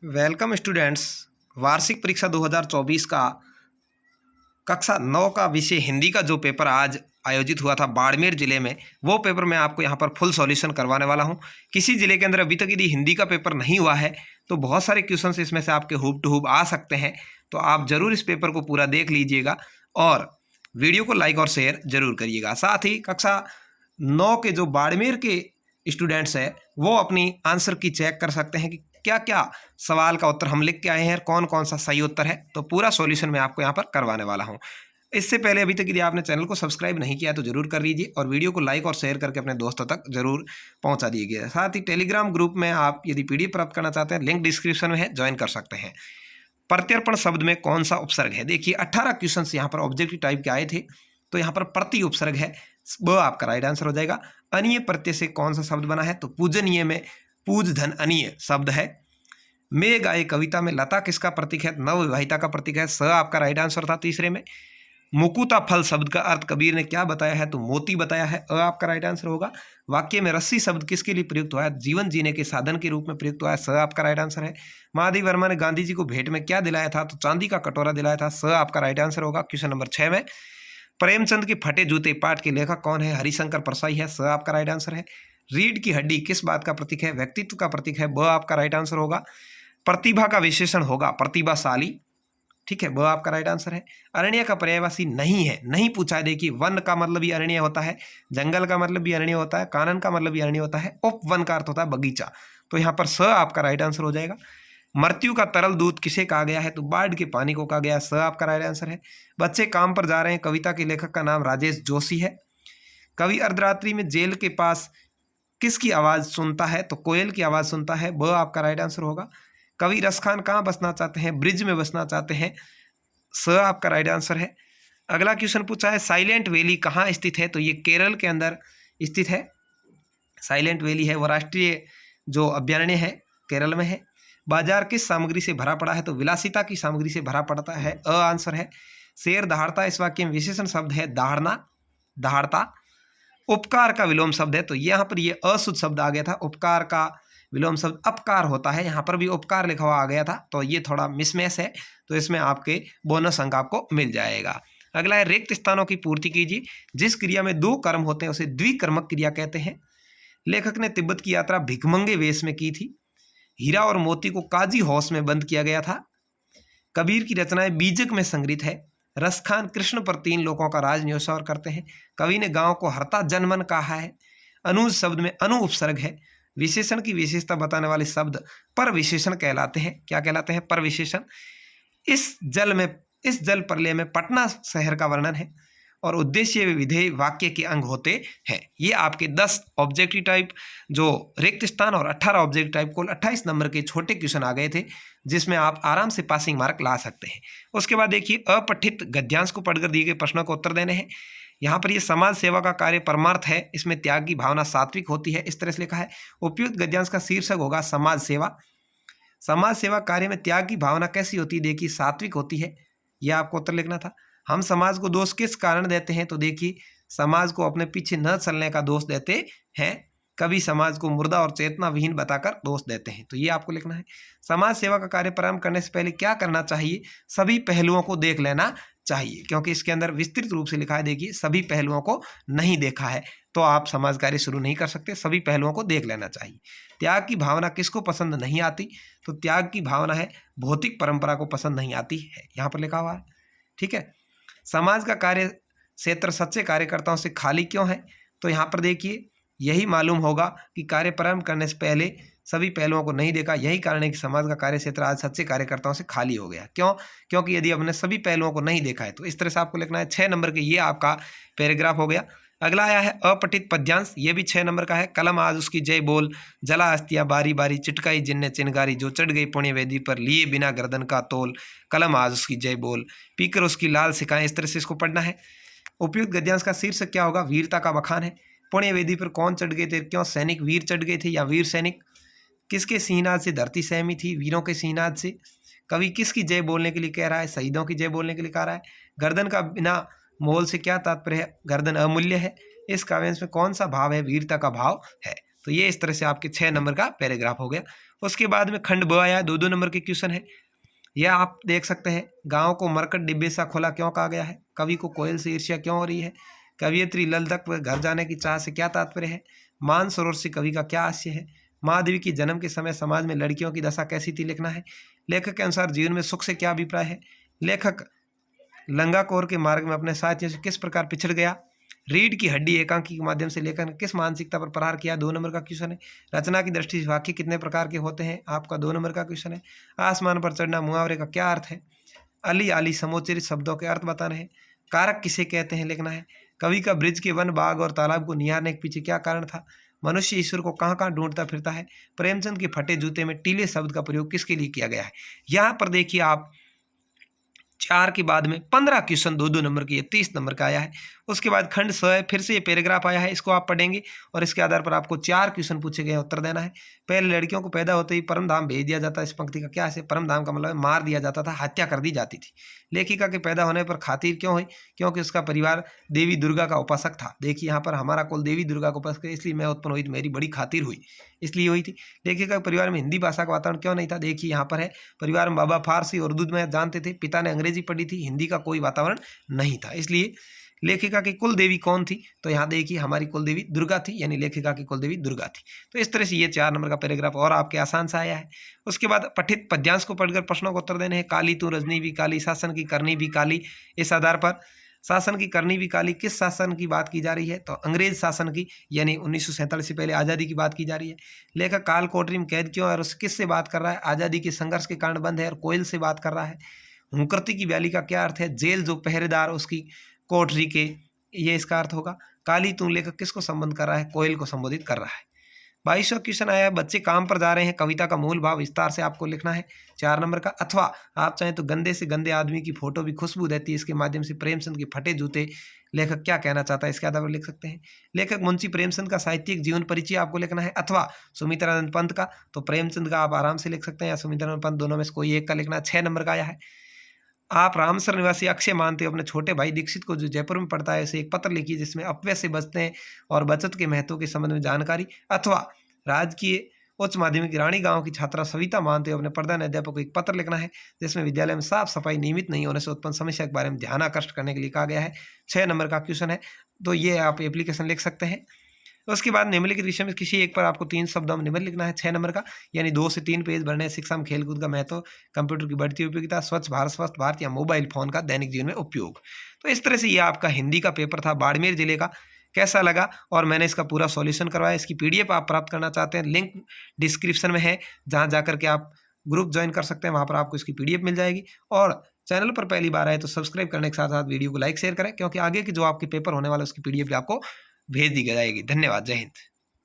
Welcome students. वार्षिक परीक्षा 2024 का कक्षा 9 का विषय हिंदी का जो पेपर आज आयोजित हुआ था बाड़मेर जिले में, वो पेपर मैं आपको यहाँ पर फुल सॉल्यूशन करवाने वाला हूँ। किसी जिले के अंदर अभी तक यदि हिंदी का पेपर नहीं हुआ है तो बहुत सारे क्वेश्चंस इसमें से आपके हूब टू हूब आ सकते हैं, तो आप जरूर इस पेपर को पूरा देख लीजिएगा और वीडियो को लाइक और शेयर जरूर करिएगा। साथ ही कक्षा 9 के जो बाड़मेर के स्टूडेंट्स हैं वो अपनी आंसर की चेक कर सकते हैं कि क्या क्या सवाल का उत्तर हम लिख के आए हैं और कौन कौन सा सही उत्तर है, तो पूरा सॉल्यूशन मैं आपको यहाँ पर करवाने वाला हूँ। इससे पहले अभी तक यदि आपने चैनल को सब्सक्राइब नहीं किया तो जरूर कर लीजिए और वीडियो को लाइक और शेयर करके अपने दोस्तों तक जरूर पहुँचा दीजिए। साथ ही टेलीग्राम ग्रुप में आप यदि PDF प्राप्त करना चाहते हैं, लिंक डिस्क्रिप्शन में है, ज्वाइन कर सकते हैं। प्रत्यर्पण शब्द में कौन सा उपसर्ग है? देखिए 18 क्वेश्चन यहाँ पर ऑब्जेक्टिव टाइप के आए थे, तो यहाँ पर प्रति उपसर्ग है, ब आपका राइट आंसर हो जाएगा। अनीय प्रत्यय से कौन सा शब्द बना है? तो पूजनीय में पूज धन अनीय शब्द है। मेघ आए कविता में लता किसका प्रतीक है? नवविवाहिता का प्रतीक है, स आपका राइट आंसर था। तीसरे में मुकुता फल शब्द का अर्थ कबीर ने क्या बताया है? तो मोती बताया है, अ आपका राइट आंसर होगा। वाक्य में रस्सी शब्द किसके लिए प्रयुक्त हुआ है? जीवन जीने के साधन के रूप में प्रयुक्त हुआ है, स आपका राइट आंसर है। महादेव वर्मा ने गांधी जी को भेंट में क्या दिलाया था? तो चांदी का कटोरा दिलाया था, स आपका राइट आंसर होगा। क्वेश्चन नंबर 6 में प्रेमचंद के फटे जूते पाठ के लेखक कौन है? हरिशंकर परसाई है, स आपका राइट आंसर है। रीढ़ की हड्डी किस बात का प्रतीक है? व्यक्तित्व का प्रतीक है, ब आपका राइट आंसर होगा। प्रतिभा का विशेषण होगा प्रतिभाशाली, ठीक है, ब आपका राइट आंसर है। अरण्य का पर्यायवाची नहीं है, नहीं पूछा है। देखिए वन का मतलब भी अरण्य होता है, जंगल का मतलब भी अरण्य होता है, कानन का मतलब भी अरण्य होता है, उपवन का अर्थ होता है बगीचा, तो यहाँ पर स आपका राइट आंसर हो जाएगा। मृत्यु का तरल दूध किसे कहा गया है? तो बाढ़ के पानी को कहा गया है, स आपका राइट आंसर है। बच्चे काम पर जा रहे हैं कविता के लेखक का नाम राजेश जोशी है। कवि अर्धरात्रि में जेल के पास किसकी आवाज सुनता है? तो कोयल की आवाज सुनता है, ब आपका राइट आंसर होगा। कवि रसखान कहाँ बसना चाहते हैं? ब्रिज में बसना चाहते हैं, स आपका राइट आंसर है। अगला क्वेश्चन पूछा है साइलेंट वैली कहाँ स्थित है? तो ये केरल के अंदर स्थित है, साइलेंट वैली है, वो राष्ट्रीय जो अभ्यारण्य है केरल में है। बाजार किस सामग्री से भरा पड़ा है? तो विलासिता की सामग्री से भरा पड़ता है, अ आंसर है। शेर दहाड़ता इस वाक्य में विशेषण शब्द है, दहाड़ना, दहाड़ता। उपकार का विलोम शब्द है, तो यहाँ पर ये अशुद्ध शब्द आ गया था, उपकार का विलोम शब्द अपकार होता है, यहाँ पर भी उपकार लिखा हुआ आ गया था, तो ये थोड़ा मिसमैच है, तो इसमें आपके बोनस अंक आपको मिल जाएगा। अगला है रिक्त स्थानों की पूर्ति कीजिए। जिस क्रिया में दो कर्म होते हैं उसे द्विकर्मक क्रिया कहते हैं। लेखक ने तिब्बत की यात्रा भिखमंगे वेश में की थी। हीरा और मोती को काजी हाउस में बंद किया गया था। कबीर की रचनाएं बीजक में संग्रहित है। रसखान कृष्ण पर 3 लोगों का राज न्योछावर करते हैं। कवि ने गांव को हरता जनमन कहा है। अनुज शब्द में अनु उपसर्ग है। विशेषण की विशेषता बताने वाले शब्द पर विशेषण कहलाते हैं। क्या कहलाते हैं? पर विशेषण। इस जल प्रलय में पटना शहर का वर्णन है और उद्देश्य विधेय वाक्य के अंग होते हैं। ये आपके 10 ऑब्जेक्टिव टाइप जो रिक्त स्थान और 18 ऑब्जेक्टिव टाइप कुल 28 नंबर के छोटे क्वेश्चन आ गए थे, जिसमें आप आराम से पासिंग मार्क ला सकते हैं। उसके बाद देखिए अपठित गद्यांश को पढ़कर दिए गए प्रश्नों को उत्तर देने हैं। यहाँ पर ये समाज सेवा का कार्य परमार्थ है, इसमें त्याग की भावना सात्विक होती है, इस तरह से लिखा है। उपयुक्त गद्यांश का शीर्षक होगा समाज सेवा। समाज सेवा कार्य में त्याग की भावना कैसी होती है? देखिए सात्विक होती है, यह आपको उत्तर लिखना था। हम समाज को दोष किस कारण देते हैं? तो देखिए समाज को अपने पीछे न चलने का दोष देते हैं। कभी समाज को मुर्दा और चेतना विहीन बताकर दोष देते हैं, तो ये आपको लिखना है। समाज सेवा का कार्य प्रारंभ करने से पहले क्या करना चाहिए? सभी पहलुओं को देख लेना चाहिए, क्योंकि इसके अंदर विस्तृत रूप से लिखा है। देखिए सभी पहलुओं को नहीं देखा है तो आप समाज कार्य शुरू नहीं कर सकते, सभी पहलुओं को देख लेना चाहिए। त्याग की भावना किसको पसंद नहीं आती? तो त्याग की भावना है भौतिक परंपरा को पसंद नहीं आती है, यहाँ पर लिखा हुआ है, ठीक है। समाज का कार्य क्षेत्र सच्चे कार्यकर्ताओं से खाली क्यों है? तो यहाँ पर देखिए यही मालूम होगा कि कार्य प्रारंभ करने से पहले सभी पहलुओं को नहीं देखा, यही कारण है कि समाज का कार्य क्षेत्र आज सच्चे कार्यकर्ताओं से खाली हो गया। क्यों? क्योंकि यदि आपने सभी पहलुओं को नहीं देखा है, तो इस तरह से आपको लिखना है। 6 नंबर के ये आपका पैराग्राफ हो गया। अगला आया है अपठित पद्यांश, ये भी 6 नंबर का है। कलम आज उसकी जय बोल, जला अस्तियाँ बारी बारी, चिटकाई जिनने चिनगारी, जो चढ़ गई पुण्य वेदी पर, लिए बिना गर्दन का तोल, कलम आज उसकी जय बोल, पीकर उसकी लाल सिखाएं, इस तरह से इसको पढ़ना है। उपयुक्त गद्यांश का शीर्षक क्या होगा? वीरता का बखान है। पुण्य वेदी पर कौन चढ़ गए थे? क्यों सैनिक वीर चढ़ गए थे या वीर सैनिक? किसके सिंहनाद से धरती सहमी थी? वीरों के सिंहनाद से। कवि किसकी जय बोलने के लिए कह रहा है? शहीदों की जय बोलने के लिए कह रहा है। गर्दन का बिना मोल से क्या तात्पर्य है? गर्दन अमूल्य है। इस काव्यांश में कौन सा भाव है? वीरता का भाव है। तो ये इस तरह से आपके 6 नंबर का पैराग्राफ हो गया। उसके बाद में खंड ब आया, 2-2 नंबर के क्वेश्चन है। यह आप देख सकते हैं, गांव को मरकट डिब्बे सा खोला क्यों कहा गया है, कवि को कोयल से ईर्ष्या क्यों हो रही है, कवियत्री ललदक पर घर जाने की चाह से क्या तात्पर्य है, मानसरोवर से कवि का क्या आशय है, महादेवी की जन्म के समय समाज में लड़कियों की दशा कैसी थी लिखना है, लेखक के अनुसार जीवन में सुख से क्या अभिप्राय है, लेखक लंगाकोर के मार्ग में अपने साथियों से किस प्रकार पिछड़ गया, रीढ़ की हड्डी एकांकी के माध्यम से लेखक ने किस मानसिकता पर प्रहार किया, 2 नंबर का क्वेश्चन है। रचना की दृष्टि से वाक्य कितने प्रकार के होते हैं, आपका 2 नंबर का क्वेश्चन है। आसमान पर चढ़ना मुहावरे का क्या अर्थ है, अली आली समोच्चरित शब्दों के अर्थ बताने हैं। कारक किसे कहते हैं लिखना है। कवि का ब्रिज के वन बाग और तालाब को निहारने के पीछे क्या कारण था। मनुष्य ईश्वर को कहाँ कहाँ ढूंढता फिरता है। प्रेमचंद के फटे जूते में टीले शब्द का प्रयोग किसके लिए किया गया है। यहाँ पर देखिए आप 4 के बाद में 15 क्वेश्चन 2-2 नंबर के, 30 नंबर का आया है। उसके बाद खंड 100 है, फिर से ये पैराग्राफ आया है, इसको आप पढ़ेंगे और इसके आधार पर आपको 4 क्वेश्चन पूछे गए, उत्तर देना है। पहले लड़कियों को पैदा होते ही परम धाम भेज दिया जाता है। इस पंक्ति का क्या है। परम धाम का मतलब मार दिया जाता था, हत्या कर दी जाती थी। लेखिका के पैदा होने पर खातिर क्यों हुई, क्योंकि उसका परिवार देवी दुर्गा का उपासक था। देखिए यहाँ पर हमारा कुल देवी दुर्गा का उपासक है, इसलिए मैं उत्पन्न हुई, मेरी बड़ी खातिर हुई, इसलिए हुई थी। लेखिका के परिवार में हिंदी भाषा का वातावरण क्यों नहीं था। देखिए यहाँ पर है, परिवार में बाबा फारसी और उर्दू में जानते थे, पिता ने अंग्रेजी पढ़ी थी, हिंदी का कोई वातावरण नहीं था, इसलिए। लेखिका की कुल देवी कौन थी, तो यहाँ देखिए हमारी कुल देवी दुर्गा थी, यानी लेखिका की कुल देवी दुर्गा थी। तो इस तरह से ये 4 नंबर का पैराग्राफ और आपके आसान सा आया है। उसके बाद पठित पद्यांश को पढ़कर प्रश्नों को उत्तर देने हैं। काली तू रजनी भी काली, शासन की करनी भी काली। इस आधार पर शासन की करनी भी काली, किस शासन की बात की जा रही है, तो अंग्रेज शासन की, यानी 1947 से पहले आज़ादी की बात की जा रही है। लेखक काल कोठरी में कैद क्यों है और किससे बात कर रहा है। आज़ादी के संघर्ष के कारण बंद है और कोयल से बात कर रहा है। हुंकरती की व्याली का क्या अर्थ है। जेल जो पहरेदार उसकी कोठरी के, ये इसका अर्थ होगा। काली तू लेखक किसको संबंध कर रहा है, कोयल को संबोधित कर रहा है। 22वां क्वेश्चन आया है, बच्चे काम पर जा रहे हैं, कविता का मूल भाव विस्तार से आपको लिखना है, 4 नंबर का। अथवा आप चाहें तो गंदे से गंदे आदमी की फोटो भी खुशबू देती है, इसके माध्यम से प्रेमचंद के फटे जूते लेखक क्या कहना चाहता है, इसके आधार पर लिख सकते हैं। लेखक मुंशी प्रेमचंद का साहित्यिक जीवन परिचय आपको लिखना है, अथवा सुमित्रानंद पंत का, तो प्रेमचंद का आप आराम से लिख सकते हैं या सुमित्रानंद पंत, दोनों में से कोई एक का लिखना है। 6 नंबर का आया है, आप रामसर निवासी अक्षय मानते हो अपने छोटे भाई दीक्षित को जो जयपुर में पढ़ता है, उसे एक पत्र लिखिए जिसमें अपव्यय से बचने और बचत के महत्व के संबंध में जानकारी। अथवा राजकीय उच्च माध्यमिक रानी गांव की छात्रा सविता मानते हो अपने प्रधान अध्यापक को एक पत्र लिखना है जिसमें विद्यालय में साफ सफाई नियमित नहीं होने से उत्पन्न समस्या के बारे में ध्यान आकर्षित करने के लिए कहा गया है। 6 नंबर का क्वेश्चन है, तो ये आप एप्लीकेशन लिख सकते हैं। उसके बाद निम्नलिखित विषय में किसी एक पर आपको 3 शब्दों में निबंध लिखना है, 6 नंबर का, यानी 2 से 3 पेज भरने। शिक्षा में खेलकूद का महत्व, कंप्यूटर की बढ़ती उपयोगिता, स्वच्छ भारत स्वस्थ भारत या मोबाइल फोन का दैनिक जीवन में उपयोग। तो इस तरह से ये आपका हिंदी का पेपर था बाड़मेर जिले का। कैसा लगा, और मैंने इसका पूरा सॉल्यूशन करवाया। इसकी पीडीएफ आप प्राप्त करना चाहते हैं, लिंक डिस्क्रिप्शन में है, जहाँ जाकर के आप ग्रुप ज्वाइन कर सकते हैं, वहाँ पर आपको इसकी पीडीएफ मिल जाएगी। और चैनल पर पहली बार आए तो सब्सक्राइब करने के साथ साथ वीडियो को लाइक शेयर करें, क्योंकि आगे के जो आपके पेपर होने वाला है उसकी पीडीएफ भी आपको भेज दी जाएगी। धन्यवाद, जय हिंद।